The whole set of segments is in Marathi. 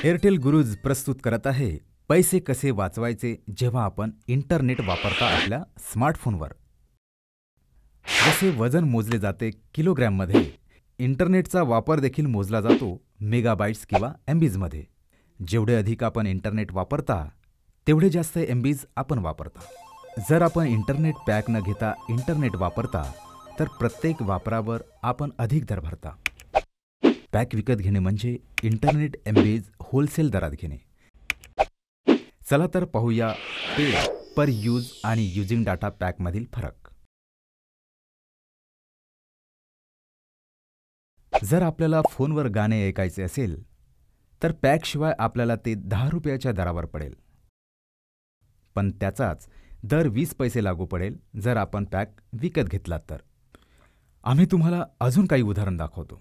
एअरटेल गुरुज प्रस्तुत करत आहे पैसे कसे वाचवायचे जेव्हा आपण इंटरनेट वापरता आपल्या स्मार्टफोनवर। जसे वजन मोजले जाते किलोग्रॅममध्ये, इंटरनेटचा वापर देखील मोजला जातो मेगाबाइट्स किंवा एमबीजमध्ये। जेवढे अधिक आपण इंटरनेट वापरता तेवढे जास्त एमबीज आपण वापरता। जर आपण इंटरनेट पॅक न घेता इंटरनेट वापरता तर प्रत्येक वापरावर आपण अधिक दर भरता। पॅक विकत घेणे म्हणजे इंटरनेट एमबीज होलसेल दरात घेणे। चला तर पाहूया पेड पर यूज आणि युजिंग डाटा पॅकमधील फरक। जर आपल्याला फोनवर गाणे ऐकायचे असेल तर पॅकशिवाय आपल्याला ते 10 रुपयाच्या दरावर पडेल, पण त्याचाच दर 20 पैसे लागू पडेल जर आपण पॅक विकत घेतलात तर। आम्ही तुम्हाला अजून काही उदाहरण दाखवतो।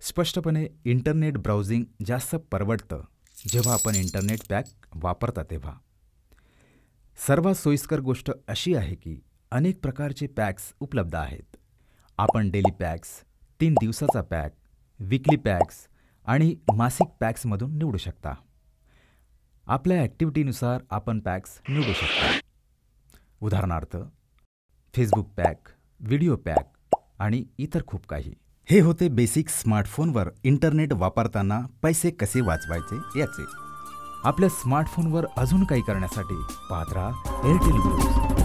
स्पष्टपणे इंटरनेट ब्राउझिंग जास्त परवडतं जेव्हा आपण इंटरनेट पॅक वापरता तेव्हा। सर्वात सोयीस्कर गोष्ट अशी आहे की अनेक प्रकारचे पॅक्स उपलब्ध आहेत। आपण डेली पॅक्स, 3 दिवसाचा पॅक, वीकली पॅक्स आणि मासिक पॅक्समधून निवडू शकता। आपल्या ॲक्टिव्हिटीनुसार आपण पॅक्स निवडू शकता। उदाहरणार्थ फेसबुक पॅक, व्हिडिओ पॅक आणि इतर खूप काही। हे होते बेसिक स्मार्टफोनवर इंटरनेट वापरताना पैसे कसे वाचवायचे याचे। आपल्या स्मार्टफोनवर अजून काही करण्यासाठी पाहत राहा एअरटेल गुरुज।